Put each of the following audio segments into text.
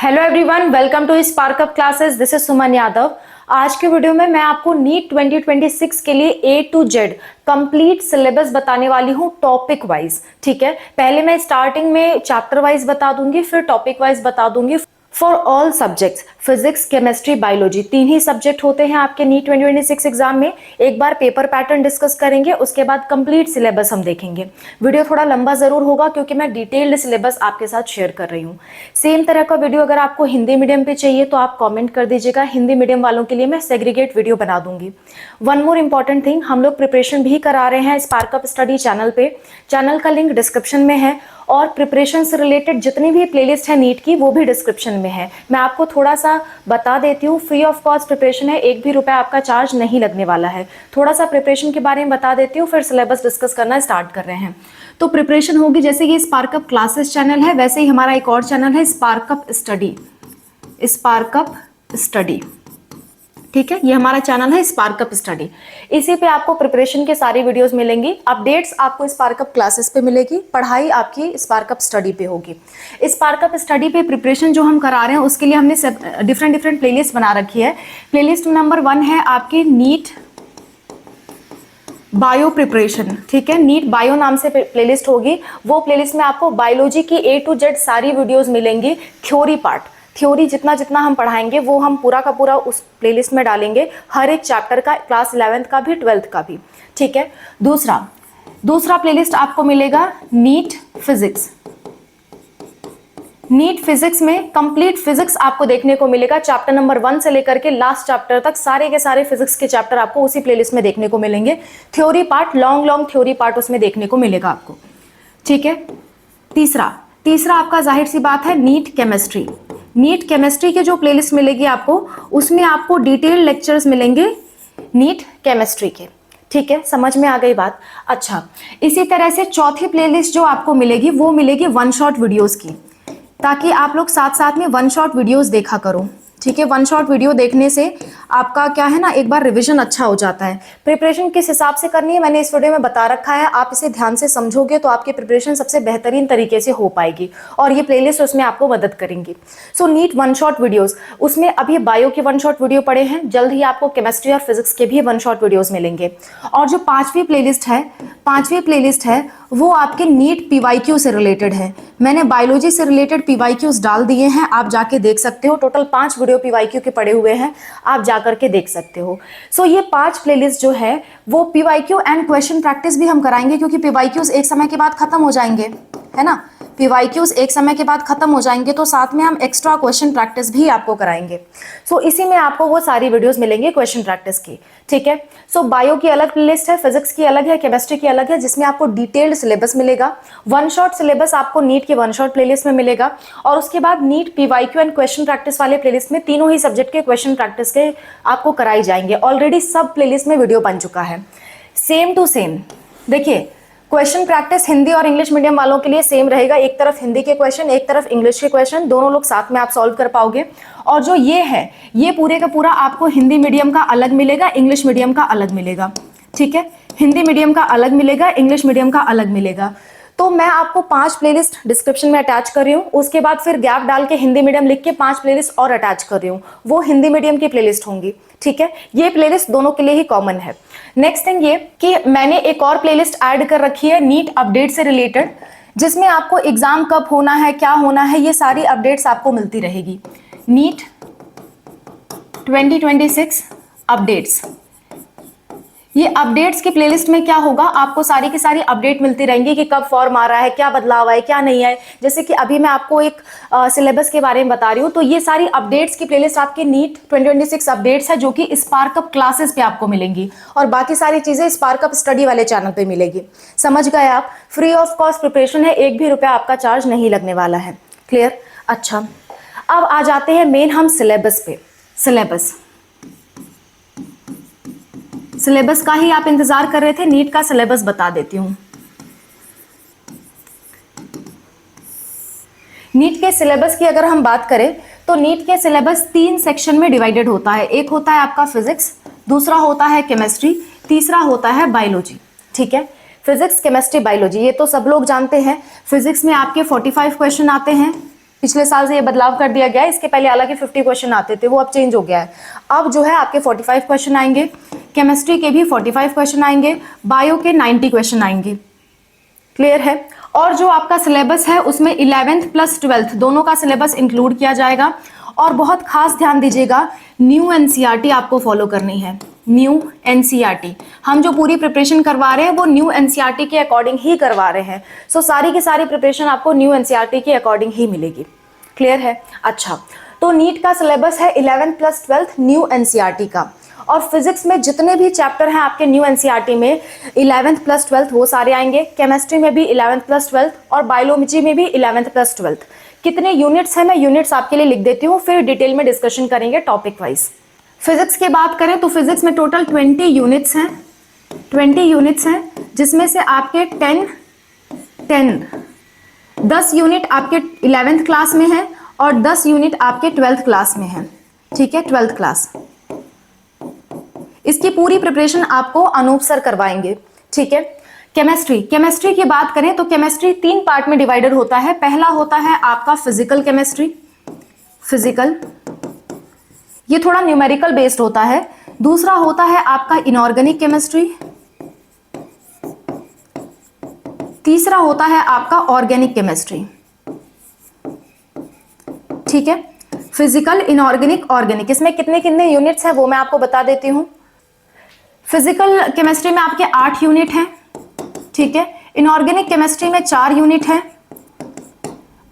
Hello everyone, welcome to spark up classes. This is Suman Yadav. आज के video में मैं आपको नीट 2026 के लिए A to Z complete syllabus बताने वाली हूँ टॉपिक वाइज। ठीक है, पहले मैं स्टार्टिंग में चैप्टर वाइज बता दूंगी, फिर टॉपिक वाइज बता दूंगी। For all subjects, physics, chemistry, biology, तीन ही सब्जेक्ट होते हैं आपके नीट 2026 एग्जाम में। एक बार पेपर पैटर्न डिस्कस करेंगे, उसके बाद कंप्लीट सिलेबस हम देखेंगे। वीडियो थोड़ा लंबा जरूर होगा क्योंकि मैं डिटेल्ड सिलेबस आपके साथ शेयर कर रही हूँ। सेम तरह का वीडियो अगर आपको हिंदी मीडियम पे चाहिए तो आप कमेंट कर दीजिएगा। हिंदी मीडियम वालों के लिए मैं सेग्रीगेट वीडियो बना दूंगी। वन मोर इंपॉर्टेंट थिंग, हम लोग प्रिपरेशन भी करा रहे हैं स्पार्क अप स्टडी चैनल पे। चैनल का लिंक डिस्क्रिप्शन में है और प्रिपरेशन से रिलेटेड जितनी भी प्लेलिस्ट है नीट की वो भी डिस्क्रिप्शन में है। मैं आपको थोड़ा सा बता देती हूँ, फ्री ऑफ कॉस्ट प्रिपरेशन है, एक भी रुपया आपका चार्ज नहीं लगने वाला है। थोड़ा सा प्रिपरेशन के बारे में बता देती हूँ, फिर सिलेबस डिस्कस करना स्टार्ट कर रहे हैं। तो प्रिपरेशन होगी, जैसे कि स्पार्क अप क्लासेस चैनल है वैसे ही हमारा एक और चैनल है spark up study. Spark up study, ठीक है, ये हमारा चैनल है स्पार्क अप स्टडी। इसी पे आपको प्रिपरेशन के सारी वीडियोस मिलेंगी। अपडेट्स आपको स्पार्क अप क्लासेस पे मिलेगी, पढ़ाई आपकी स्पार्क अप स्टडी पे होगी। स्पार्क अप स्टडी पे प्रिपरेशन जो हम करा रहे हैं उसके लिए हमने डिफरेंट प्लेलिस्ट बना रखी है। प्लेलिस्ट नंबर 1 है आपकी नीट बायो प्रिपरेशन। ठीक है, नीट बायो नाम से प्लेलिस्ट होगी। वो प्लेलिस्ट में आपको बायोलॉजी की A to Z सारी वीडियोस मिलेंगी। थ्योरी पार्ट, थ्योरी जितना जितना हम पढ़ाएंगे वो हम पूरा का पूरा उस प्लेलिस्ट में डालेंगे, हर एक चैप्टर का, क्लास 11th का भी 12th का भी। ठीक है, दूसरा प्लेलिस्ट आपको मिलेगा नीट फिजिक्स। नीट फिजिक्स में कंप्लीट फिजिक्स आपको देखने को मिलेगा। चैप्टर नंबर 1 से लेकर के लास्ट चैप्टर तक सारे के सारे फिजिक्स के चैप्टर आपको उसी प्लेलिस्ट में देखने को मिलेंगे। Theory part, long theory part उसमें देखने को मिलेगा आपको। ठीक है, तीसरा आपका जाहिर सी बात है नीट केमिस्ट्री। नीट केमिस्ट्री के जो प्लेलिस्ट मिलेगी आपको, उसमें आपको डिटेल लेक्चर्स मिलेंगे नीट केमिस्ट्री के। ठीक है, समझ में आ गई बात। अच्छा, इसी तरह से चौथी प्लेलिस्ट जो आपको मिलेगी वो मिलेगी वन शॉट वीडियोस की, ताकि आप लोग साथ साथ में वन शॉट वीडियोस देखा करो। ठीक है, वन शॉट वीडियो देखने से आपका क्या है ना, एक बार रिवीजन अच्छा हो जाता है। प्रिपरेशन किस हिसाब से करनी है मैंने इस वीडियो में बता रखा है, आप इसे ध्यान से समझोगे तो आपकी प्रिपरेशन सबसे बेहतरीन तरीके से हो पाएगी और ये प्लेलिस्ट उसमें आपको मदद करेंगी। सो नीट वन शॉट वीडियोस, उसमें अभी बायो के वन शॉट वीडियो पड़े हैं, जल्द ही आपको केमिस्ट्री और फिजिक्स के भी वन शॉट वीडियोस मिलेंगे। और जो पांचवी प्लेलिस्ट है वो आपके नीट PYQ से रिलेटेड है। मैंने बायोलॉजी से रिलेटेड PYQs डाल दिए हैं, आप जाके देख सकते हो। टोटल 5 वीडियो PYQ के पड़े हुए हैं, आप जाकर के देख सकते हो। सो ये 5 प्लेलिस्ट जो है वो PYQ एंड क्वेश्चन प्रैक्टिस भी हम कराएंगे, क्योंकि PYQs एक समय के बाद खत्म हो जाएंगे, है ना। PYQs एक समय के बाद खत्म हो जाएंगे तो साथ में हम एक्स्ट्रा क्वेश्चन प्रैक्टिस भी आपको कराएंगे। सो इसी में आपको वो सारी वीडियोस मिलेंगे क्वेश्चन प्रैक्टिस की। ठीक है, सो बायो की अलग प्लेलिस्ट है, फिजिक्स की अलग है, केमिस्ट्री की अलग है, जिसमें आपको डिटेल्ड सिलेबस मिलेगा। वन शॉट सिलेबस आपको नीट के वन शॉट प्लेलिस्ट में मिलेगा और उसके बाद NEET PYQ and question practice वाले प्लेलिस्ट में तीनों ही सब्जेक्ट के क्वेश्चन प्रैक्टिस के आपको कराई जाएंगे। ऑलरेडी सब प्लेलिस्ट में वीडियो बन चुका है, सेम टू सेम। देखिए, क्वेश्चन प्रैक्टिस हिंदी और इंग्लिश मीडियम वालों के लिए सेम रहेगा। एक तरफ हिंदी के क्वेश्चन, एक तरफ इंग्लिश के क्वेश्चन, दोनों लोग साथ में आप सॉल्व कर पाओगे। और जो ये है, ये पूरे का पूरा आपको हिंदी मीडियम का अलग मिलेगा, इंग्लिश मीडियम का अलग मिलेगा। ठीक है, हिंदी मीडियम का अलग मिलेगा, इंग्लिश मीडियम का अलग मिलेगा। तो मैं आपको 5 प्लेलिस्ट डिस्क्रिप्शन में अटैच कर रही हूँ, उसके बाद फिर गैप डाल के हिंदी मीडियम लिख के 5 प्लेलिस्ट और अटैच कर रही हूँ, वो हिंदी मीडियम की प्लेलिस्ट होंगी। ठीक है, ये प्लेलिस्ट दोनों के लिए ही कॉमन है। नेक्स्ट थिंग ये कि मैंने एक और प्लेलिस्ट ऐड कर रखी है नीट अपडेट से रिलेटेड, जिसमें आपको एग्जाम कब होना है, क्या होना है, ये सारी अपडेट्स आपको मिलती रहेगी। नीट 2026 अपडेट्स, ये अपडेट्स की प्लेलिस्ट में क्या होगा, आपको सारी की सारी अपडेट मिलती रहेंगी कि कब फॉर्म आ रहा है, क्या बदलाव है, क्या नहीं है। जैसे कि अभी मैं आपको एक सिलेबस के बारे में बता रही हूँ, तो ये सारी अपडेट्स की प्लेलिस्ट आपकी नीट 2026 अपडेट्स है, जो कि स्पार्क अप क्लासेस पे आपको मिलेंगी और बाकी सारी चीजें स्पार्क अप स्टडी वाले चैनल पे मिलेगी। समझ गए आप, फ्री ऑफ कॉस्ट प्रिपरेशन है, एक भी रुपया आपका चार्ज नहीं लगने वाला है। क्लियर। अच्छा, अब आ जाते हैं मेन हम सिलेबस पे। सिलेबस का ही आप इंतजार कर रहे थे, नीट का सिलेबस बता देती हूं। नीट के सिलेबस की अगर हम बात करें तो नीट के सिलेबस 3 सेक्शन में डिवाइडेड होता है। एक होता है आपका फिजिक्स, दूसरा होता है केमिस्ट्री, तीसरा होता है बायोलॉजी। ठीक है, फिजिक्स, केमिस्ट्री, बायोलॉजी, ये तो सब लोग जानते हैं। फिजिक्स में आपके 45 क्वेश्चन आते हैं, पिछले साल से ये बदलाव कर दिया गया है। इसके पहले हालांकि 50 क्वेश्चन आते थे, वो अब चेंज हो गया है। अब जो है आपके 45 क्वेश्चन आएंगे, केमिस्ट्री के भी 45 क्वेश्चन आएंगे, बायो के 90 क्वेश्चन आएंगे। क्लियर है। और जो आपका सिलेबस है उसमें 11th प्लस 12th दोनों का सिलेबस इंक्लूड किया जाएगा। और बहुत खास ध्यान दीजिएगा, न्यू एनसीईआरटी आपको फॉलो करनी है। न्यू एनसीईआरटी हम जो पूरी प्रिपरेशन करवा रहे हैं वो न्यू एनसीईआरटी के अकॉर्डिंग ही करवा रहे हैं। सो सारी की सारी प्रिपरेशन आपको न्यू एनसीईआरटी के अकॉर्डिंग ही मिलेगी। क्लियर है। अच्छा, तो नीट का सिलेबस है 11th plus 12th new NCERT का। और फिजिक्स में जितने भी चैप्टर हैं आपके न्यू एनसीईआरटी में 11th प्लस 12th वो सारे आएंगे। केमिस्ट्री में भी 11th प्लस 12th और बायोलॉजी में भी 11th प्लस 12th। कितने यूनिट्स हैं मैं यूनिट्स आपके लिए लिख देती हूँ, फिर डिटेल में डिस्कशन करेंगे टॉपिक वाइज। फिजिक्स की बात करें तो फिजिक्स में टोटल 20 यूनिट्स हैं। 20 यूनिट्स हैं जिसमें से आपके 10 यूनिट आपके 11th क्लास में है और 10 यूनिट आपके 12th क्लास में है। ठीक है, 12th क्लास। इसकी पूरी प्रिपरेशन आपको अनूप सर करवाएंगे। ठीक है। केमिस्ट्री की बात करें तो केमिस्ट्री 3 पार्ट में डिवाइडेड होता है। पहला होता है आपका फिजिकल केमिस्ट्री, फिजिकल, ये थोड़ा न्यूमेरिकल बेस्ड होता है। दूसरा होता है आपका इनऑर्गेनिक केमिस्ट्री, तीसरा होता है आपका ऑर्गेनिक केमिस्ट्री। ठीक है, फिजिकल, इनऑर्गेनिक, ऑर्गेनिक, इसमें कितने कितने यूनिट्स हैं वो मैं आपको बता देती हूं। फिजिकल केमिस्ट्री में आपके 8 यूनिट हैं। ठीक है, इनऑर्गेनिक केमिस्ट्री में 4 यूनिट हैं,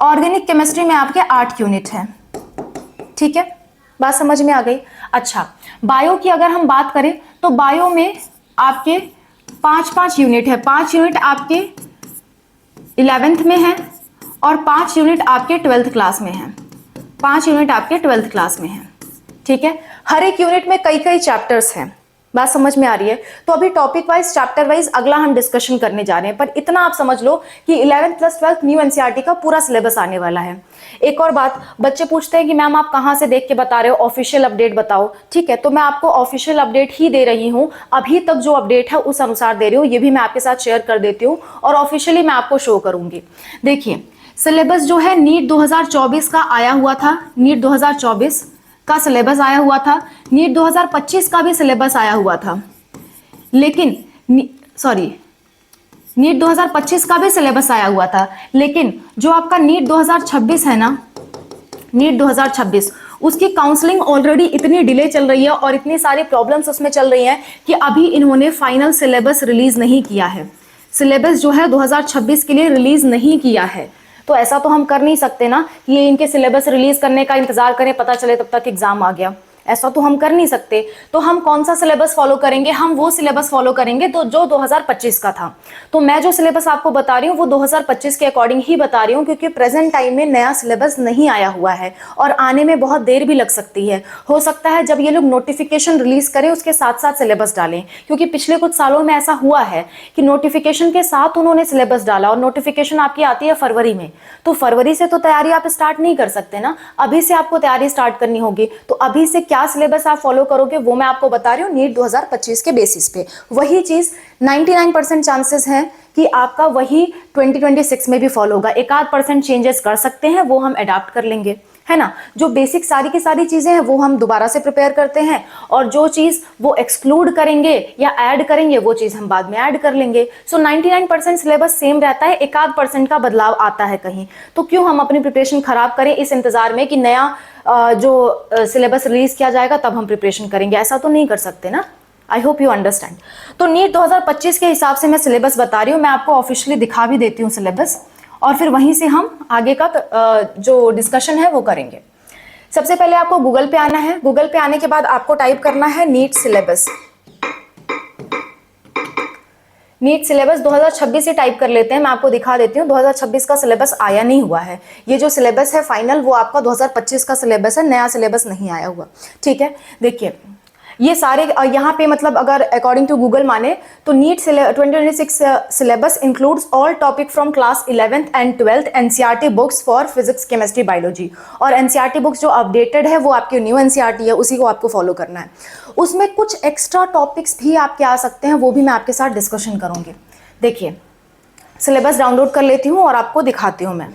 ऑर्गेनिक केमिस्ट्री में आपके 8 यूनिट हैं। ठीक है, बात समझ में आ गई। अच्छा, बायो की अगर हम बात करें तो बायो में आपके 5 यूनिट है। 5 यूनिट आपके 11th में है और 5 यूनिट आपके 12th क्लास में है। 5 यूनिट आपके 12th क्लास में है। ठीक है, हर एक यूनिट में कई कई चैप्टर्स हैं। बात समझ में आ रही है। तो अभी टॉपिक वाइज चैप्टर वाइज अगला हम डिस्कशन करने जा रहे हैं, पर इतना आप समझ लो कि 11th plus 12th new NCERT का पूरा सिलेबस आने वाला है। एक और बात, बच्चे पूछते हैं कि मैम आप कहाँ से देख के बता रहे हो, ऑफिशियल अपडेट बताओ। ठीक है, तो मैं आपको ऑफिशियल अपडेट ही दे रही हूँ। अभी तक जो अपडेट है उस अनुसार दे रही हूँ, ये भी मैं आपके साथ शेयर कर देती हूँ और ऑफिशियली मैं आपको शो करूंगी। देखिए, सिलेबस जो है नीट 2024 का आया हुआ था, नीट 2024 का सिलेबस आया हुआ था, नीट 2025 का भी सिलेबस आया हुआ था, लेकिन नीट 2025 का भी सिलेबस आया हुआ था, लेकिन जो आपका नीट 2026 है ना, नीट 2026 उसकी काउंसलिंग ऑलरेडी इतनी डिले चल रही है और इतनी सारी प्रॉब्लम्स उसमें चल रही हैं कि अभी इन्होंने फाइनल सिलेबस रिलीज नहीं किया है। सिलेबस जो है 2026 के लिए रिलीज नहीं किया है। तो ऐसा तो हम कर नहीं सकते ना कि ये इनके सिलेबस रिलीज करने का इंतजार करें, पता चले तब तक एग्जाम आ गया। ऐसा तो हम कर नहीं सकते। तो हम कौन सा सिलेबस फॉलो करेंगे, हम वो सिलेबस फॉलो करेंगे तो जो 2025 का था। तो मैं जो सिलेबस आपको बता रही हूँ वो 2025 के अकॉर्डिंग ही बता रही हूँ, क्योंकि प्रेजेंट टाइम में नया सिलेबस नहीं आया हुआ है और आने में बहुत देर भी लग सकती है। हो सकता है जब ये लोग नोटिफिकेशन रिलीज करें उसके साथ साथ सिलेबस डालें, क्योंकि पिछले कुछ सालों में ऐसा हुआ है कि नोटिफिकेशन के साथ उन्होंने सिलेबस डाला और नोटिफिकेशन आपकी आती है फरवरी में। तो फरवरी से तो तैयारी आप स्टार्ट नहीं कर सकते ना, अभी से आपको तैयारी स्टार्ट करनी होगी। तो अभी से क्या सिलेबस आप फॉलो करोगे वो मैं आपको बता रही हूँ नीट 2025 के बेसिस पे। वही चीज 99% चांसेस हैं कि आपका वही 2026 में भी फॉलो होगा। 1-8% चेंजेस कर सकते हैं, वो हम अडॉप्ट कर लेंगे, है ना। जो बेसिक सारी की सारी चीजें हैं वो हम दोबारा से प्रिपेयर करते हैं और जो चीज वो एक्सक्लूड करेंगे या ऐड करेंगे वो चीज हम बाद में ऐड कर लेंगे। सो 99% सिलेबस सेम रहता है, 1-8% का बदलाव आता है कहीं। तो क्यों हम अपनी प्रिपरेशन खराब करें इस इंतजार में कि नया जो सिलेबस रिलीज किया जाएगा तब हम प्रिपरेशन करेंगे, ऐसा तो नहीं कर सकते ना। I hope you understand. तो नीट 2025 के हिसाब से मैं सिलेबस बता रही हूँ, मैं आपको ऑफिशियली दिखा भी देती हूँ सिलेबस और फिर वहीं से हम आगे का जो डिस्कशन है वो करेंगे। सबसे पहले आपको गूगल पे आना है। गूगल पे आने के बाद आपको टाइप करना है नीट सिलेबस। नीट सिलेबस 2026 से टाइप कर लेते हैं, मैं आपको दिखा देती हूँ। 2026 का सिलेबस आया नहीं हुआ है, ये जो सिलेबस है फाइनल वो आपका 2025 का सिलेबस है, नया सिलेबस नहीं आया हुआ। ठीक है, देखिए ये सारे यहाँ पे मतलब अगर अकॉर्डिंग टू गूगल माने तो NEET 2026 syllabus includes all topic from class 11th and 12th NCERT books for physics chemistry biology. और एनसीईआरटी बुक्स जो अपडेटेड है वो आपकी न्यू एनसीईआरटी है, उसी को आपको फॉलो करना है। उसमें कुछ एक्स्ट्रा टॉपिक्स भी आपके आ सकते हैं, वो भी मैं आपके साथ डिस्कशन करूंगी। देखिए सिलेबस डाउनलोड कर लेती हूँ और आपको दिखाती हूँ मैं।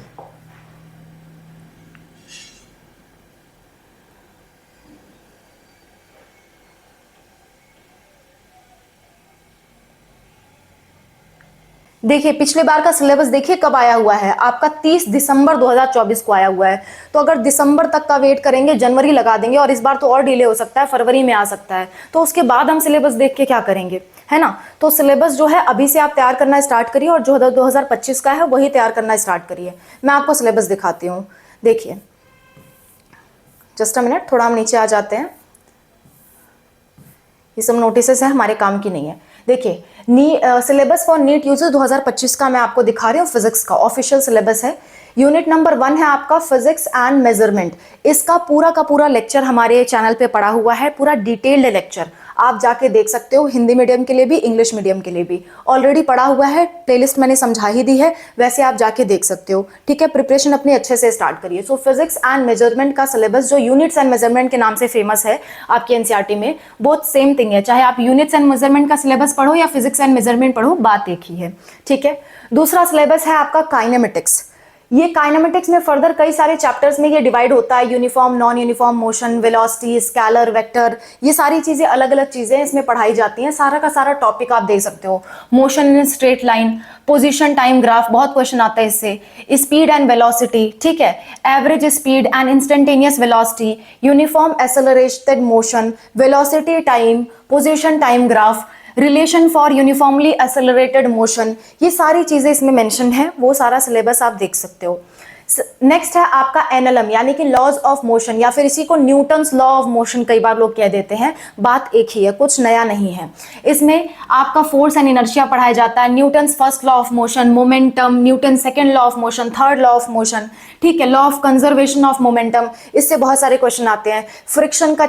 देखिए पिछले बार का सिलेबस देखिए कब आया हुआ है, आपका 30 दिसंबर 2024 को आया हुआ है। तो अगर दिसंबर तक का वेट करेंगे, जनवरी लगा देंगे, और इस बार तो और डिले हो सकता है, फरवरी में आ सकता है, तो उसके बाद हम सिलेबस देख के क्या करेंगे, है ना। तो सिलेबस जो है अभी से आप तैयार करना स्टार्ट करिए, और जो 2025 का है वही तैयार करना स्टार्ट करिए। मैं आपको सिलेबस दिखाती हूँ, देखिए जस्ट अ मिनट, थोड़ा हम नीचे आ जाते हैं। ये सब नोटिसेस है, हमारे काम की नहीं है। देखिए सिलेबस फॉर नीट यूजर्स 2025 का मैं आपको दिखा रही हूँ, फिजिक्स का ऑफिशियल सिलेबस है। यूनिट नंबर 1 है आपका फिजिक्स एंड मेजरमेंट। इसका पूरा का पूरा लेक्चर हमारे चैनल पे पड़ा हुआ है, पूरा डिटेल्ड लेक्चर आप जाके देख सकते हो, हिंदी मीडियम के लिए भी, इंग्लिश मीडियम के लिए भी ऑलरेडी पड़ा हुआ है। प्लेलिस्ट मैंने समझा ही दी है, वैसे आप जाके देख सकते हो, ठीक है। प्रिपरेशन अपनी अच्छे से स्टार्ट करिए। सो फिजिक्स एंड मेजरमेंट का सिलेबस जो यूनिट्स एंड मेजरमेंट के नाम से फेमस है आपकी एनसीईआरटी में, बोथ सेम थिंग है। चाहे आप यूनिट्स एंड मेजरमेंट का सिलेबस पढ़ो या फिजिक्स एंड मेजरमेंट पढ़ो, बात एक ही है, ठीक है। दूसरा सिलेबस है आपका काइनेमेटिक्स। ये काइनेमेटिक्स में फर्दर कई सारे चैप्टर्स में ये डिवाइड होता है, uniform, non uniform motion, velocity, scalar, vector, ये सारी चीजें अलग अलग चीजें इसमें पढ़ाई जाती हैं। सारा का सारा टॉपिक आप देख सकते हो। Motion in straight line, position time graph, बहुत क्वेश्चन आता है इससे, स्पीड एंड वेलोसिटी, ठीक है, average speed and instantaneous velocity, uniform accelerated motion, velocity time, position time graph, relation for uniformly accelerated motion, ये सारी चीजें इसमें मेंशन है। वो सारा सिलेबस आप देख सकते हो। नेक्स्ट है आपका एनएलएम, यानी कि लॉज ऑफ मोशन, या फिर इसी को न्यूटन्स लॉ ऑफ मोशन कई बार लोग कह देते हैं, बात एक ही है, कुछ नया नहीं है। इसमें आपका फोर्स एंड इनर्शिया पढ़ाया जाता है, Newton's first law of motion, momentum, Newton second law of motion, third law of motion, ठीक है, law of conservation of momentum, इससे बहुत सारे क्वेश्चन आते हैं। फ्रिक्शन का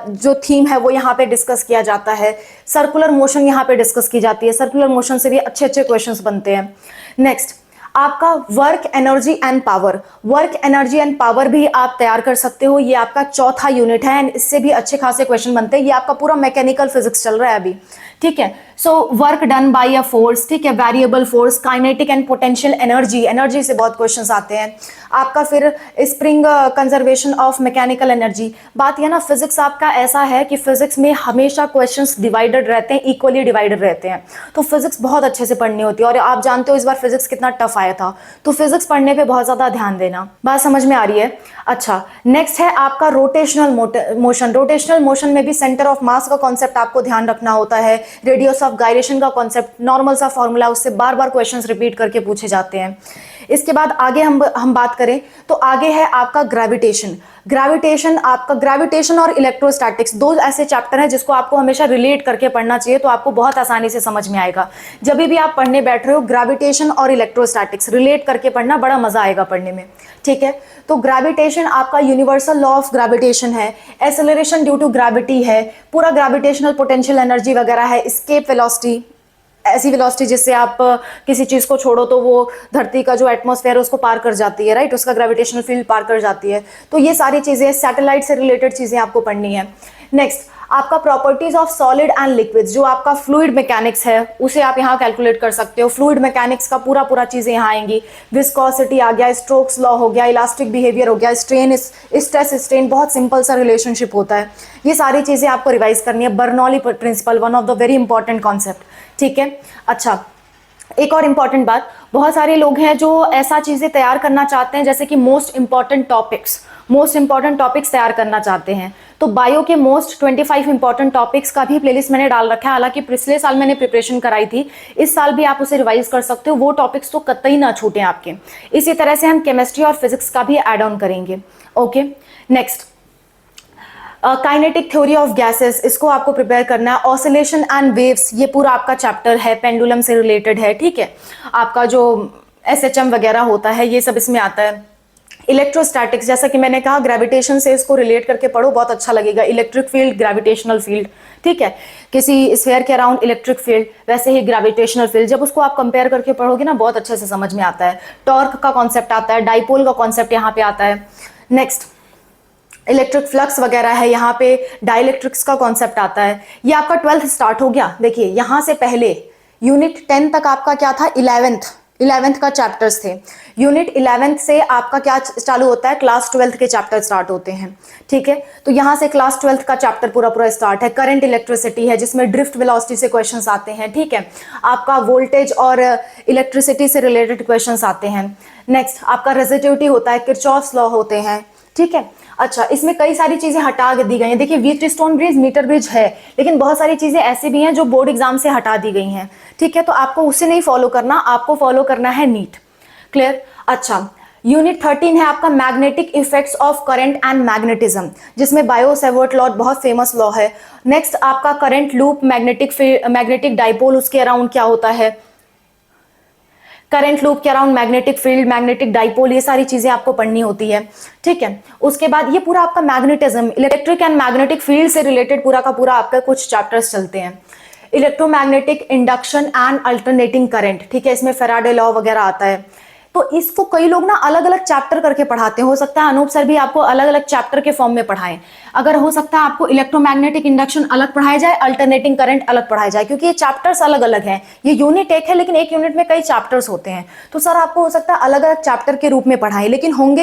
जो थीम है वो यहाँ पे डिस्कस किया जाता है। सर्कुलर मोशन यहाँ पे डिस्कस की जाती है, सर्कुलर मोशन से भी अच्छे अच्छे क्वेश्चन बनते हैं। नेक्स्ट आपका work energy and power, work energy and power भी आप तैयार कर सकते हो, ये आपका चौथा यूनिट है, एंड इससे भी अच्छे खासे क्वेश्चन बनते हैं। ये आपका पूरा मैकेनिकल फिजिक्स चल रहा है अभी, ठीक है। So work done by a force, ठीक है, variable force, kinetic and potential energy, energy से बहुत क्वेश्चंस आते हैं आपका। फिर spring conservation of mechanical energy. बात यह ना, फिजिक्स आपका ऐसा है कि फिजिक्स में हमेशा क्वेश्चंस डिवाइडेड रहते हैं, इक्वली डिवाइडेड रहते हैं, तो फिजिक्स बहुत अच्छे से पढ़नी होती है। और आप जानते हो इस बार फिजिक्स कितना टफ आया था, तो फिजिक्स पढ़ने पे बहुत ज्यादा ध्यान देना। बात समझ में आ रही है? अच्छा, नेक्स्ट है आपका रोटेशनल मोशन। रोटेशनल मोशन में भी सेंटर ऑफ मास का कॉन्सेप्ट आपको ध्यान रखना होता है, रेडियस ऑफ गायरेशन का कॉन्सेप्ट, नॉर्मल सा फॉर्मूला, उससे बार बार क्वेश्चंस रिपीट करके पूछे जाते हैं। इसके बाद आगे हम बात करें तो आगे है आपका ग्रेविटेशन। ग्रेविटेशन आपका, ग्रेविटेशन और इलेक्ट्रोस्टैटिक्स दो ऐसे चैप्टर हैं जिसको आपको हमेशा रिलेट करके पढ़ना चाहिए, तो आपको बहुत आसानी से समझ में आएगा। जब भी आप पढ़ने बैठ रहे हो, ग्रेविटेशन और इलेक्ट्रोस्टैटिक्स रिलेट करके पढ़ना, बड़ा मजा आएगा पढ़ने में, ठीक है। तो ग्रेविटेशन आपका यूनिवर्सल लॉ ऑफ ग्रेविटेशन है, एक्सेलरेशन ड्यू टू ग्रेविटी है, पूरा ग्रेविटेशनल पोटेंशियल एनर्जी वगैरह है, एस्केप वेलोसिटी, ऐसी वेलोसिटी जिससे आप किसी चीज को छोड़ो तो वो धरती का जो एटमॉस्फेयर है उसको पार कर जाती है, राइट, उसका ग्रेविटेशनल फील्ड पार कर जाती है। तो ये सारी चीजें, सैटेलाइट से रिलेटेड चीजें आपको पढ़नी है। नेक्स्ट आपका properties of solid and liquids, जो आपका फ्लूइड मैकेनिक्स है उसे आप यहाँ कैलकुलेट कर सकते हो। फ्लूइड मैकेनिक्स का पूरा चीजें यहाँ आएंगी। विस्कोसिटी आ गया, स्ट्रोक्स लॉ हो गया, इलास्टिक बिहेवियर हो गया, स्ट्रेन स्ट्रेस स्ट्रेन, बहुत सिंपल सा रिलेशनशिप होता है। ये सारी चीजें आपको रिवाइज करनी है। Bernoulli principle, one of the very important concept, ठीक है। अच्छा, एक और इंपॉर्टेंट बात, बहुत सारे लोग हैं जो ऐसा चीजें तैयार करना चाहते हैं जैसे कि मोस्ट इंपॉर्टेंट टॉपिक्स तैयार करना चाहते हैं, तो बायो के मोस्ट 25 इंपॉर्टेंट टॉपिक्स का भी प्लेलिस्ट मैंने डाल रखा है। हालांकि पिछले साल मैंने प्रिपरेशन कराई थी, इस साल भी आप उसे रिवाइज कर सकते हो, वो टॉपिक्स तो कतई ना छूटें आपके। इसी तरह से हम केमिस्ट्री और फिजिक्स का भी एड ऑन करेंगे, okay. Next kinetic theory of gases, इसको आपको प्रिपेयर करना है। ऑसिलेशन एंड वेव्स, ये पूरा आपका चैप्टर है, पेंडुलम से रिलेटेड है, ठीक है। आपका जो SHM वगैरह होता है ये सब इसमें आता है। इलेक्ट्रोस्टैटिक्स, जैसा कि मैंने कहा, ग्रेविटेशन से इसको रिलेट करके पढ़ो, बहुत अच्छा लगेगा। इलेक्ट्रिक फील्ड, ग्रेविटेशनल फील्ड, ठीक है, किसी स्फीयर के अराउंड इलेक्ट्रिक फील्ड, वैसे ही ग्रेविटेशनल फील्ड, जब उसको आप कंपेयर करके पढ़ोगे ना, बहुत अच्छे से समझ में आता है। टॉर्क का कॉन्सेप्ट आता है, डाइपोल का कॉन्सेप्ट यहाँ पे आता है। नेक्स्ट इलेक्ट्रिक फ्लक्स वगैरह है, यहाँ पे डाइलेक्ट्रिक्स का कॉन्सेप्ट आता है। ये आपका 12th स्टार्ट हो गया। देखिए यहाँ से पहले यूनिट 10 तक आपका क्या था, 11th, 11th का चैप्टर्स थे। यूनिट 11th से आपका क्या चालू होता है, क्लास 12th के चैप्टर स्टार्ट होते हैं, ठीक है। तो यहाँ से क्लास 12th का चैप्टर पूरा पूरा स्टार्ट है। करंट इलेक्ट्रिसिटी है जिसमें ड्रिफ्ट वेलोसिटी से क्वेश्चंस आते हैं, ठीक है। आपका वोल्टेज और इलेक्ट्रिसिटी से रिलेटेड क्वेश्चंस आते हैं। नेक्स्ट आपका रेजिस्टिविटी होता है, किरचॉफ्स लॉ होते हैं, ठीक है। अच्छा, इसमें कई सारी चीजें हटा दी गई हैं। देखिए व्हीटस्टोन ब्रिज, मीटर ब्रिज है, लेकिन बहुत सारी चीजें ऐसी भी हैं जो बोर्ड एग्जाम से हटा दी गई हैं, ठीक है। तो आपको उसे नहीं फॉलो करना, आपको फॉलो करना है नीट। क्लियर। अच्छा, यूनिट 13 है आपका magnetic effects of current and magnetism, जिसमें बायो सेवर्ट लॉ बहुत फेमस लॉ है। नेक्स्ट आपका करंट लूप, मैग्नेटिक डाइपोल, उसके अराउंड क्या होता है, करंट लूप के around magnetic field, magnetic dipole, ये सारी चीजें आपको पढ़नी होती है, ठीक है। उसके बाद ये पूरा आपका magnetism, electric and magnetic field से रिलेटेड पूरा का पूरा आपका कुछ चैप्टर्स चलते हैं। Electromagnetic induction and alternating current, ठीक है, इसमें फैराडे लॉ वगैरह आता है। तो इसको कई लोग ना अलग अलग चैप्टर करके पढ़ाते हैं। हो सकता है अनूप सर भी आपको अलग अलग चैप्टर के फॉर्म में पढ़ाएं। अगर हो सकता है आपको इलेक्ट्रोमैग्नेटिक इंडक्शन अलग पढ़ाया जाए, अल्टरनेटिंग करंट अलग पढ़ाया जाए, क्योंकि ये चैप्टर्स अलग अलग हैं। ये यूनिट एक है लेकिन एक यूनिट में कई चैप्टर्स होते हैं। तो सर आपको हो सकता है अलग अलग चैप्टर के रूप में पढ़ाएं, लेकिन होंगे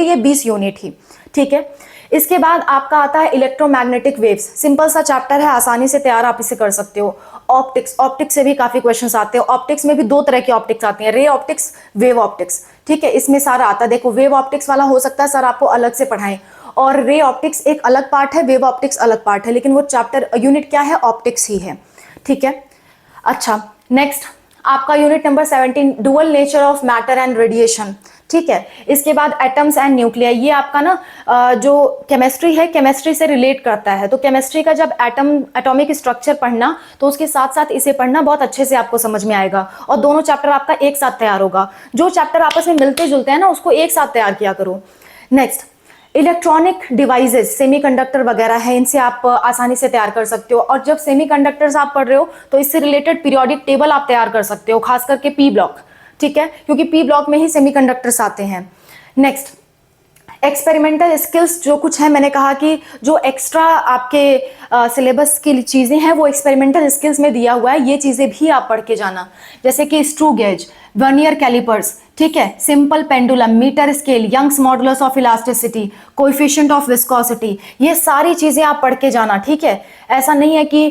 ये 20 यूनिट ही, ठीक है। इसके बाद आपका आता है इलेक्ट्रोमैग्नेटिक वेव्स। सिंपल सा चैप्टर है, आसानी से तैयार आप इसे कर सकते हो। ऑप्टिक्स, ऑप्टिक्स से भी काफी क्वेश्चंस आते हैं। ऑप्टिक्स में भी दो तरह के ऑप्टिक्स आते हैं, रे ऑप्टिक्स, वेव ऑप्टिक्स, ठीक है। इसमें सारा आता है। देखो वेव ऑप्टिक्स वाला हो सकता है सर आपको अलग से पढ़ाएं, और रे ऑप्टिक्स एक अलग पार्ट है, वेव ऑप्टिक्स अलग पार्ट है, लेकिन वो चैप्टर यूनिट क्या है, ऑप्टिक्स ही है, ठीक है। अच्छा, नेक्स्ट आपका unit number 17, dual nature of matter and radiation, ठीक है। इसके बाद एटम्स एंड न्यूक्लियाई, ये आपका ना जो केमिस्ट्री है, केमिस्ट्री से रिलेट करता है। तो केमिस्ट्री का जब एटॉमिक स्ट्रक्चर पढ़ना, तो उसके साथ साथ इसे पढ़ना बहुत अच्छे से आपको समझ में आएगा, और दोनों चैप्टर आपका एक साथ तैयार होगा। जो चैप्टर आपस में मिलते जुलते हैं ना, उसको एक साथ तैयार किया करो। नेक्स्ट इलेक्ट्रॉनिक डिवाइसेस, सेमीकंडक्टर वगैरह है, इनसे आप आसानी से तैयार कर सकते हो। और जब सेमीकंडक्टर्स आप पढ़ रहे हो तो इससे रिलेटेड पीरियोडिक टेबल आप तैयार कर सकते हो, खास करके पी ब्लॉक, ठीक है, क्योंकि पी ब्लॉक में ही सेमीकंडक्टर्स आते हैं। नेक्स्ट एक्सपेरिमेंटल स्किल्स, जो कुछ है मैंने कहा कि जो एक्स्ट्रा आपके सिलेबस की चीजें हैं वो एक्सपेरिमेंटल स्किल्स में दिया हुआ है, ये चीजें भी आप पढ़ के जाना, जैसे कि स्क्रू गेज, वर्नियर कैलिपर्स, ठीक है, simple pendulum, metre scale, Young's modulus of elasticity, coefficient of viscosity, ये सारी चीजें आप पढ़ के जाना, ठीक है। ऐसा नहीं है कि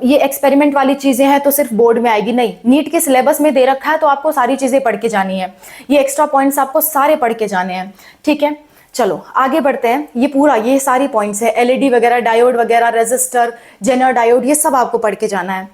ये एक्सपेरिमेंट वाली चीजें हैं तो सिर्फ बोर्ड में आएगी, नहीं, नीट के सिलेबस में दे रखा है तो आपको सारी चीजें पढ़ के जानी है। ये एक्स्ट्रा पॉइंट्स आपको सारे पढ़ के जाने हैं, ठीक है। चलो आगे बढ़ते हैं। ये पूरा ये सारी पॉइंट्स है, एलईडी वगैरह, डायोड वगैरह, रेजिस्टर, जेनर डायोड, ये सब आपको पढ़ के जाना है।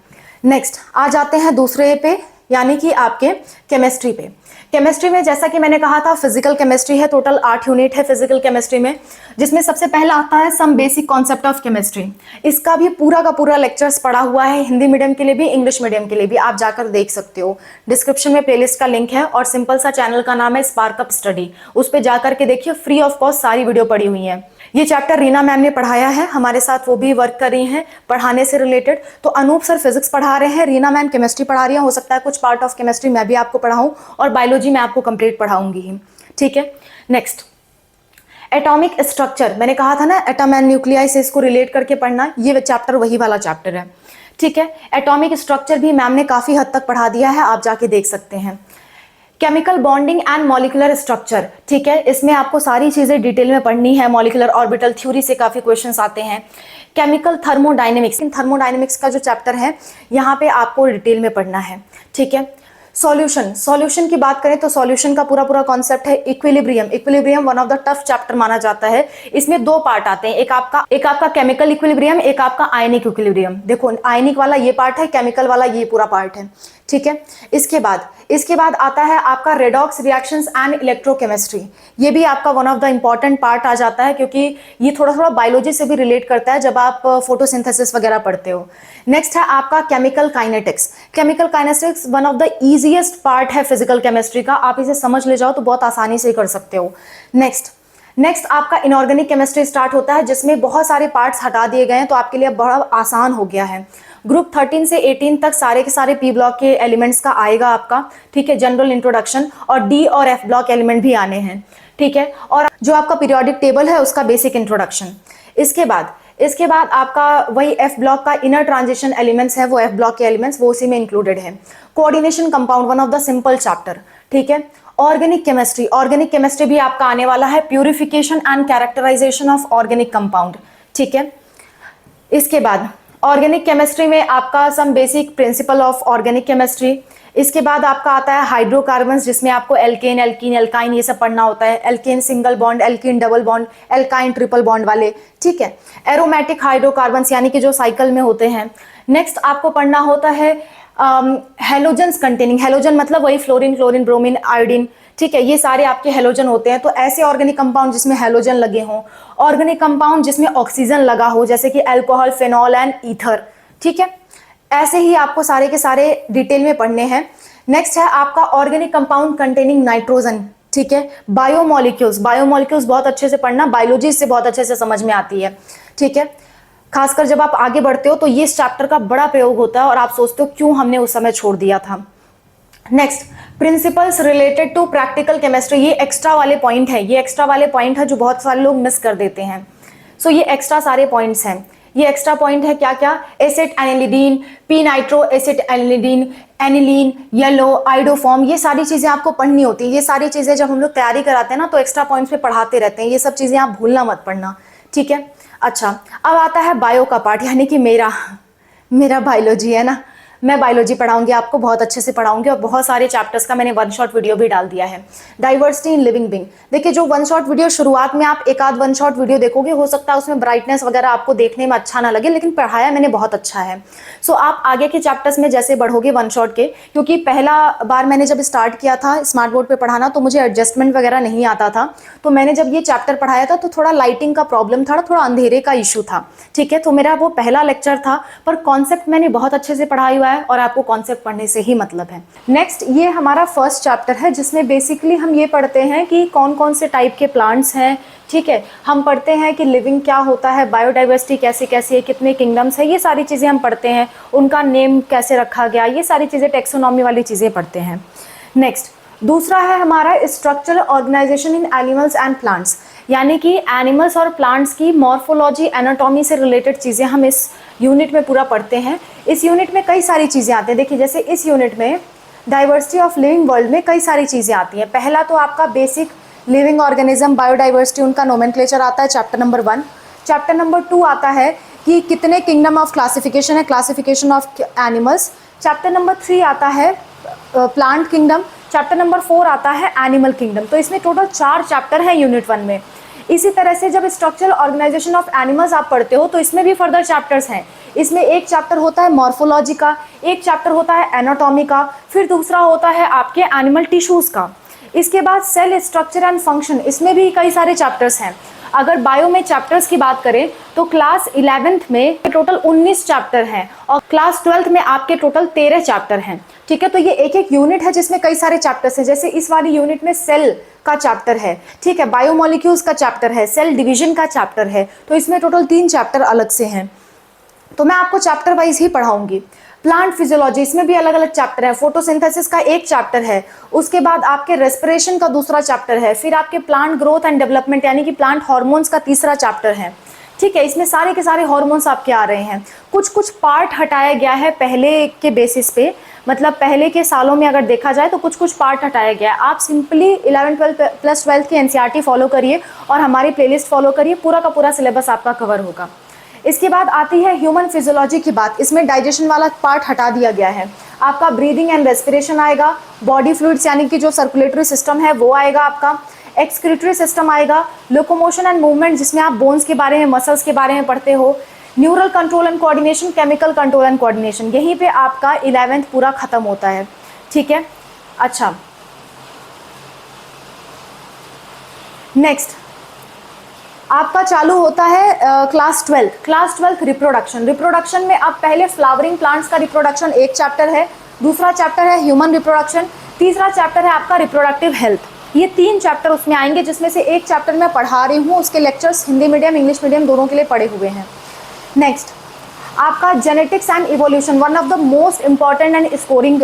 नेक्स्ट आ जाते हैं दूसरे पे, यानी कि आपके केमिस्ट्री पे। केमिस्ट्री में जैसा कि मैंने कहा था फिजिकल केमिस्ट्री है, टोटल 8 यूनिट है फिजिकल केमिस्ट्री में, जिसमें सबसे पहला आता है some basic concept of chemistry. इसका भी पूरा का पूरा लेक्चर्स पढ़ा हुआ है, हिंदी मीडियम के लिए भी, इंग्लिश मीडियम के लिए भी, आप जाकर देख सकते हो। डिस्क्रिप्शन में प्लेलिस्ट का लिंक है, और सिंपल सा चैनल का नाम है स्पार्क अप स्टडी, उस पर जाकर के देखिए, फ्री ऑफ कॉस्ट सारी वीडियो पड़ी हुई है। ये चैप्टर रीना मैम ने पढ़ाया है, हमारे साथ वो भी वर्क कर रही हैं पढ़ाने से रिलेटेड। तो अनूप सर फिजिक्स पढ़ा रहे हैं, रीना मैम केमिस्ट्री पढ़ा रही है, हो सकता है कुछ पार्ट ऑफ केमिस्ट्री मैं भी आपको पढ़ाऊं, और बायोलॉजी मैं आपको कंप्लीट पढ़ाऊंगी ही, ठीक है। नेक्स्ट एटॉमिक स्ट्रक्चर, मैंने कहा था ना एटम एंड न्यूक्लियाई से इसको रिलेट करके पढ़ना, ये चैप्टर वही वाला चैप्टर है, ठीक है। एटॉमिक स्ट्रक्चर भी मैम ने काफी हद तक पढ़ा दिया है, आप जाके देख सकते हैं। Chemical bonding and molecular structure, ठीक है, इसमें आपको सारी चीजें डिटेल में पढ़नी है। मॉलिक्यूलर ऑर्बिटल थ्योरी से काफी क्वेश्चंस आते हैं। केमिकल थर्मोडायनेमिक्स, थर्मोडायनेमिक्स का जो चैप्टर है यहाँ पे आपको डिटेल में पढ़ना है, ठीक है। सॉल्यूशन की बात करें तो सॉल्यूशन का पूरा पूरा कॉन्सेप्ट है। Equilibrium one of the tough chapter माना जाता है। इसमें दो पार्ट आते हैं, एक आपका केमिकल इक्विलिब्रियम, एक आपका आयनिक इक्विलिब्रियम। देखो आयनिक वाला ये पार्ट है, केमिकल वाला ये पूरा पार्ट है, ठीक है। इसके बाद आता है आपका रेडॉक्स रिएक्शंस एंड इलेक्ट्रोकेमिस्ट्री। ये भी आपका one of the important part आ जाता है, क्योंकि ये थोड़ा थोड़ा बायोलॉजी से भी रिलेट करता है जब आप फोटोसिंथेसिस वगैरह पढ़ते हो। नेक्स्ट है आपका chemical kinetics. Chemical kinetics one of the easiest part है फिजिकल केमिस्ट्री का, आप इसे समझ ले जाओ तो बहुत आसानी से कर सकते हो। नेक्स्ट आपका इनऑर्गेनिक केमिस्ट्री स्टार्ट होता है, जिसमें बहुत सारे पार्ट्स हटा दिए गए हैं, तो आपके लिए बड़ा आसान हो गया है। ग्रुप 13 से 18 तक सारे के सारे पी ब्लॉक के एलिमेंट्स का आएगा आपका, ठीक है, जनरल इंट्रोडक्शन, और डी और एफ ब्लॉक एलिमेंट भी आने हैं, ठीक है। और जो आपका पीरियोडिक टेबल है उसका बेसिक इंट्रोडक्शन। इसके बाद इसके बाद आपका वही एफ ब्लॉक का इनर ट्रांजिशन एलिमेंट्स है, वो एफ ब्लॉक के एलिमेंट्स वो उसी में इंक्लूडेड है। Coordination compound, one of the simple chapter, ठीक है। ऑर्गेनिक केमिस्ट्री, ऑर्गेनिक केमिस्ट्री भी आपका आने वाला है, purification and characterisation of organic compound, ठीक है। इसके बाद ऑर्गेनिक केमिस्ट्री में आपका some basic principle of organic chemistry. इसके बाद आपका आता है हाइड्रोकार्बन्स, जिसमें आपको एल्केन, एल्कीन, एल्काइन ये सब पढ़ना होता है। Alkane single bond, alkene double bond, alkyne triple bond वाले, ठीक है। एरोमेटिक हाइड्रोकार्बन्स यानी कि जो साइकिल में होते हैं। नेक्स्ट आपको पढ़ना होता है हेलोजन्स कंटेनिंग, हेलोजन मतलब वही फ्लोरीन, क्लोरीन, ब्रोमीन, आयोडीन, ठीक है। ये सारे आपके हेलोजन होते हैं। तो ऐसे ऑर्गेनिक कंपाउंड जिसमें हेलोजन लगे हों, ऑर्गेनिक कंपाउंड जिसमें ऑक्सीजन लगा हो, जैसे कि अल्कोहल, फेनॉल एंड ईथर, ठीक है। ऐसे ही आपको सारे के सारे डिटेल में पढ़ने हैं। नेक्स्ट है आपका ऑर्गेनिक कंपाउंड कंटेनिंग नाइट्रोजन, ठीक है। बायोमोलिक्यूल्स, बायोमोलिक्यूल्स बहुत अच्छे से पढ़ना, बायोलॉजी से बहुत अच्छे से समझ में आती है, ठीक है। खासकर जब आप आगे बढ़ते हो तो ये इस चैप्टर का बड़ा प्रयोग होता है और आप सोचते हो क्यों हमने उस समय छोड़ दिया था। Next principles related to practical chemistry, ये एक्स्ट्रा वाले पॉइंट है, ये एक्स्ट्रा वाले पॉइंट है जो बहुत सारे लोग मिस कर देते हैं। सो ये एक्स्ट्रा सारे पॉइंट्स हैं। ये एक्स्ट्रा पॉइंट है क्या क्या, acid anilidine, p nitro acid anilidine, aniline, yellow, iodoform, ये सारी चीजें आपको पढ़नी होती है। ये सारी चीजें जब हम लोग तैयारी कराते हैं ना तो एक्स्ट्रा पॉइंट्स पे पढ़ाते रहते हैं, ये सब चीजें आप भूलना मत पढ़ना, ठीक है। अच्छा, अब आता है बायो का पार्ट, यानी कि मेरा बायोलॉजी है ना, मैं बायोलॉजी पढ़ाऊंगी आपको, बहुत अच्छे से पढ़ाऊंगी और बहुत सारे चैप्टर्स का मैंने वन शॉट वीडियो भी डाल दिया है। डाइवर्सिटी इन लिविंग बीइंग, देखिए जो वन शॉट वीडियो शुरुआत में आप एक आध वन शॉट वीडियो देखोगे, हो सकता है उसमें ब्राइटनेस वगैरह आपको देखने में अच्छा ना लगे, लेकिन पढ़ाया मैंने बहुत अच्छा है। सो आप आगे के चैप्टर्स में जैसे बढ़ोगे वन शॉट के, क्योंकि पहला बार मैंने जब स्टार्ट किया था स्मार्ट बोर्ड पर पढ़ाना तो मुझे एडजस्टमेंट वगैरह नहीं आता था, तो मैंने जब ये चैप्टर पढ़ाया था तो थोड़ा लाइटिंग का प्रॉब्लम था, थोड़ा अंधेरे का इशू था, ठीक है। तो मेरा वो पहला लेक्चर था, पर कॉन्सेप्ट मैंने बहुत अच्छे से पढ़ाया हुआ है और आपको कॉन्सेप्ट पढ़ने से ही मतलब है। नेक्स्ट ये हमारा फर्स्ट चैप्टर है, जिसमें बेसिकली हम ये पढ़ते हैं कि कौन कौन से टाइप के प्लांट्स हैं, ठीक है। हम पढ़ते हैं कि लिविंग क्या होता है, बायोडाइवर्सिटी कैसी कैसी है, कितने किंगडम्स है, ये सारी चीज़ें हम पढ़ते हैं, उनका नेम कैसे रखा गया, ये सारी चीज़ें टेक्सोनॉमी वाली चीज़ें पढ़ते हैं। नेक्स्ट दूसरा है हमारा structural organisation in animals and plants, यानी कि एनिमल्स और प्लांट्स की मॉर्फोलॉजी, एनाटॉमी से रिलेटेड चीज़ें हम इस यूनिट में पूरा पढ़ते हैं। इस यूनिट में कई सारी चीज़ें आती हैं, देखिए जैसे इस यूनिट में डाइवर्सिटी ऑफ लिविंग वर्ल्ड में कई सारी चीज़ें आती हैं। पहला तो आपका बेसिक लिविंग ऑर्गेनिज्म, बायोडाइवर्सिटी, उनका नोमेनक्लेचर आता है चैप्टर नंबर 1। चैप्टर नंबर 2 आता है कि कितने किंगडम ऑफ क्लासिफिकेशन है, classification of animals. Chapter number 3 आता है प्लांट किंगडम। चैप्टर नंबर 4 आता है एनिमल किंगडम। तो इसमें टोटल 4 चैप्टर हैं यूनिट 1 में। इसी तरह से जब स्ट्रक्चरल ऑर्गेनाइजेशन ऑफ एनिमल्स आप पढ़ते हो तो इसमें भी फर्दर चैप्टर्स हैं। इसमें एक चैप्टर होता है मॉर्फोलॉजी का, एक चैप्टर होता है एनाटॉमी का, फिर दूसरा होता है आपके एनिमल टिश्यूज़ का। इसके बाद सेल स्ट्रक्चर एंड फंक्शन, इसमें भी कई सारे चैप्टर्स हैं। अगर बायो में चैप्टर्स की बात करें तो क्लास 11th में टोटल 19 चैप्टर हैं और क्लास 12th में आपके टोटल 13 चैप्टर हैं, ठीक है। तो ये एक एक यूनिट है जिसमें कई सारे चैप्टर्स हैं। जैसे इस वाली यूनिट में सेल का चैप्टर है, ठीक है, बायोमोलिक्यूल्स का चैप्टर है, सेल डिवीजन का चैप्टर है, तो इसमें टोटल 3 चैप्टर अलग से हैं। तो मैं आपको चैप्टर वाइज ही पढ़ाऊंगी। प्लांट फिजियोलॉजी, इसमें भी अलग अलग चैप्टर है। फोटोसिंथेसिस का एक चैप्टर है, उसके बाद आपके रेस्पिरेशन का दूसरा चैप्टर है, फिर आपके प्लांट ग्रोथ एंड डेवलपमेंट यानी कि प्लांट हार्मोन्स का तीसरा चैप्टर है, ठीक है। इसमें सारे के सारे हार्मोन्स आपके आ रहे हैं। कुछ कुछ पार्ट हटाया गया है पहले के बेसिस पे, मतलब पहले के सालों में अगर देखा जाए तो कुछ कुछ पार्ट हटाया गया है। आप सिंपली 11, 12 प्लस 12 की एनसीईआरटी फॉलो करिए और हमारी प्लेलिस्ट फॉलो करिए, पूरा का पूरा सिलेबस आपका कवर होगा। इसके बाद आती है ह्यूमन फिजियोलॉजी की बात। इसमें डाइजेशन वाला पार्ट हटा दिया गया है। आपका ब्रीदिंग एंड रेस्पिरेशन आएगा, बॉडी फ्लूइड्स यानी कि जो सर्कुलेटरी सिस्टम है वो आएगा, आपका एक्सक्रीटरी सिस्टम आएगा, लोकोमोशन एंड मूवमेंट जिसमें आप बोन्स के बारे में, मसल्स के बारे में पढ़ते हो, neural control and coordination, chemical control and coordination. यहीं पे आपका 11th पूरा खत्म होता है, ठीक है। अच्छा, नेक्स्ट आपका चालू होता है क्लास 12 रिप्रोडक्शन। रिप्रोडक्शन में आप पहले फ्लावरिंग प्लांट्स का रिप्रोडक्शन एक चैप्टर है, दूसरा चैप्टर है ह्यूमन रिप्रोडक्शन, तीसरा चैप्टर है आपका रिप्रोडक्टिव हेल्थ। ये 3 चैप्टर उसमें आएंगे, जिसमें से एक चैप्टर मैं पढ़ा रही हूँ, उसके lectures Hindi medium English medium दोनों के लिए पढ़े हुए हैं। नेक्स्ट आपका genetics and evolution, one of the most important and scoring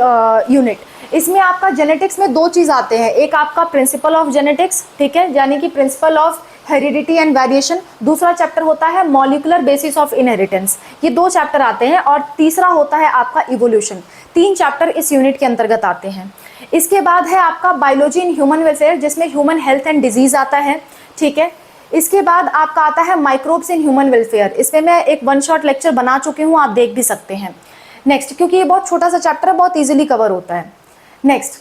unit. इसमें आपका जेनेटिक्स में 2 चीज़ आते हैं, एक आपका प्रिंसिपल ऑफ जेनेटिक्स, ठीक है, यानी कि principle of heredity and variation, दूसरा चैप्टर होता है मॉलिक्यूलर बेसिस ऑफ इनहेरिटेंस। ये 2 चैप्टर आते हैं और तीसरा होता है आपका इवोल्यूशन। 3 चैप्टर इस यूनिट के अंतर्गत आते हैं। इसके बाद है आपका बायोलॉजी इन ह्यूमन वेलफेयर, जिसमें ह्यूमन हेल्थ एंड डिजीज आता है, ठीक है। इसके बाद आपका आता है माइक्रोब्स इन ह्यूमन वेलफेयर, इसमें मैं एक 1 शॉट लेक्चर बना चुकी हूँ, आप देख भी सकते हैं। नेक्स्ट, क्योंकि ये बहुत छोटा सा चैप्टर है, बहुत ईजिली कवर होता है। Next,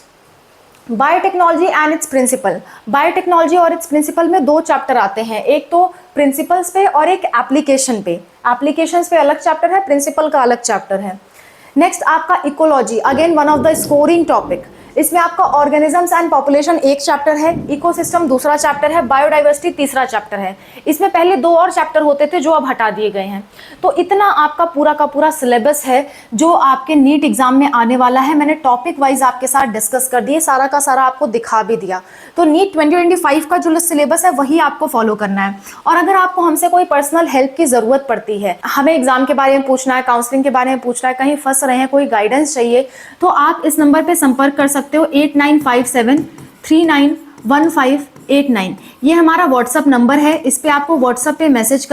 biotechnology and its principle. Biotechnology और इट्स प्रिंसिपल में 2 चैप्टर आते हैं, एक तो प्रिंसिपल्स पे और एक एप्लीकेशन पे। एप्लीकेशंस पे अलग चैप्टर है, प्रिंसिपल का अलग चैप्टर है। नेक्स्ट आपका ecology, again one of the scoring topic. इसमें आपका ऑर्गेनिजम्स एंड पॉपुलेशन एक चैप्टर है, इकोसिस्टम दूसरा चैप्टर है, बायोडाइवर्सिटी तीसरा चैप्टर है। इसमें पहले 2 और चैप्टर होते थे जो अब हटा दिए गए हैं। तो इतना आपका पूरा का पूरा सिलेबस है जो आपके नीट एग्जाम में आने वाला है। मैंने टॉपिक वाइज आपके साथ डिस्कस कर दिए, सारा का सारा आपको दिखा भी दिया। तो नीट 2025 का जो सिलेबस है वही आपको फॉलो करना है। और अगर आपको हमसे कोई पर्सनल हेल्प की जरूरत पड़ती है, हमें एग्जाम के बारे में पूछना है, काउंसलिंग के बारे में पूछना है, कहीं फंस रहे हैं, कोई गाइडेंस चाहिए, तो आप इस नंबर पर संपर्क कर सकते हो 8957391589। ये हमारा व्हाट्सअप नंबर है, इस पे आपको व्हाट्सअप पे मैसेज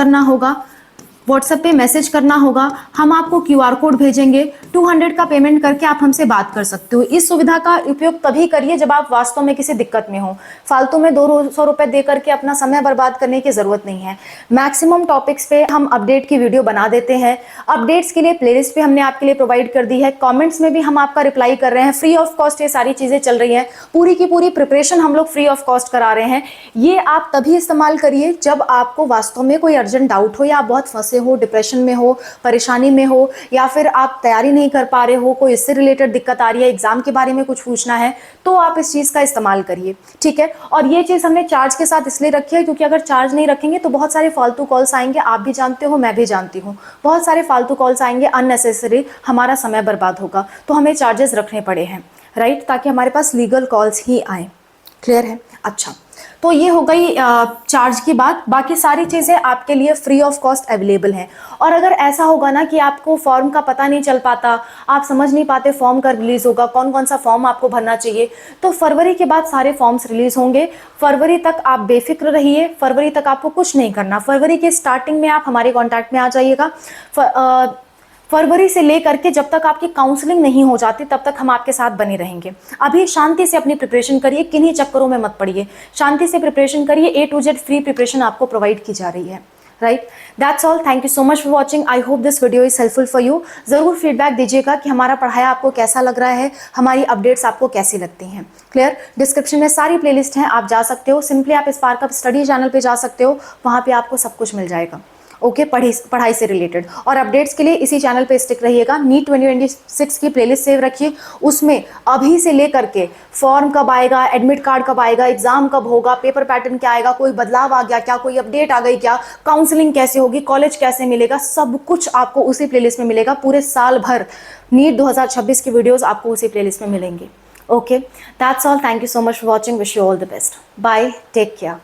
करना होगा। हम आपको QR कोड भेजेंगे, 200 का पेमेंट करके आप हमसे बात कर सकते हो। इस सुविधा का उपयोग तभी करिए जब आप वास्तव में किसी दिक्कत में हो। फालतू में 200 रुपए दे करके अपना समय बर्बाद करने की जरूरत नहीं है। मैक्सिमम टॉपिक्स पे हम अपडेट की वीडियो बना देते हैं। अपडेट्स के लिए प्लेलिस्ट भी हमने आपके लिए प्रोवाइड कर दी है। कॉमेंट्स में भी हम आपका रिप्लाई कर रहे हैं, फ्री ऑफ कॉस्ट ये सारी चीजें चल रही है। पूरी की पूरी प्रिपरेशन हम लोग फ्री ऑफ कॉस्ट करा रहे हैं। ये आप तभी इस्तेमाल करिए जब आपको वास्तव में कोई अर्जेंट डाउट हो, या आप बहुत फंसे हो, डिप्रेशन में हो, परेशानी में हो, या फिर आप तैयारी नहीं कर पा रहे हो, कोई इससे रिलेटेड दिक्कत आ रही है, एग्जाम के बारे में कुछ पूछना है, तो आप इस चीज का इस्तेमाल करिए, ठीक है। और ये चीज हमने चार्ज के साथ इसलिए रखी है क्योंकि अगर चार्ज नहीं रखेंगे तो बहुत सारे फालतू कॉल्स आएंगे। आप भी जानते हो, मैं भी जानती हूँ, बहुत सारे फालतू कॉल्स आएंगे, अननेसेसरी हमारा समय बर्बाद होगा। तो हमें चार्जेस रखने पड़े हैं, राइट, ताकि हमारे पास लीगल कॉल्स ही आए। क्लियर है? अच्छा, तो ये हो गई चार्ज की बात। बाकी सारी चीज़ें आपके लिए फ्री ऑफ कॉस्ट अवेलेबल हैं। और अगर ऐसा होगा ना कि आपको फॉर्म का पता नहीं चल पाता, आप समझ नहीं पाते फॉर्म का रिलीज होगा, कौन कौन सा फॉर्म आपको भरना चाहिए, तो फरवरी के बाद सारे फॉर्म्स रिलीज होंगे। फरवरी तक आप बेफिक्र रहिए, फरवरी तक आपको कुछ नहीं करना। फरवरी के स्टार्टिंग में आप हमारे कॉन्टैक्ट में आ जाइएगा। फरवरी से लेकर के जब तक आपकी काउंसलिंग नहीं हो जाती तब तक हम आपके साथ बने रहेंगे। अभी शांति से अपनी प्रिपरेशन करिए, किन्हीं चक्करों में मत पड़िए, शांति से प्रिपरेशन करिए। A to Z free preparation आपको प्रोवाइड की जा रही है, right. That's all, thank you so much for watching. I hope this video is helpful for you. जरूर फीडबैक दीजिएगा कि हमारा पढ़ाया आपको कैसा लग रहा है, हमारी अपडेट्स आपको कैसी लगती हैं। क्लियर? डिस्क्रिप्शन में सारी प्लेलिस्ट हैं, आप जा सकते हो। सिंपली आप स्पार्क अप स्टडी चैनल पे जा सकते हो, वहाँ पे आपको सब कुछ मिल जाएगा। ओके, पढ़ाई से रिलेटेड। और अपडेट्स के लिए इसी चैनल पे स्टिक रहिएगा। नीट 2026 की प्लेलिस्ट सेव रखिए, उसमें अभी से लेकर के फॉर्म कब आएगा, एडमिट कार्ड कब आएगा, एग्जाम कब होगा, पेपर पैटर्न क्या आएगा, कोई बदलाव आ गया क्या, कोई अपडेट आ गई क्या, काउंसलिंग कैसे होगी, कॉलेज कैसे मिलेगा, सब कुछ आपको उसी प्लेलिस्ट में मिलेगा। पूरे साल भर नीट 2026 की वीडियोज आपको उसी प्लेलिस्ट में मिलेंगी। Okay, that's all, thank you so much for watching, wish you all the best, bye, take care.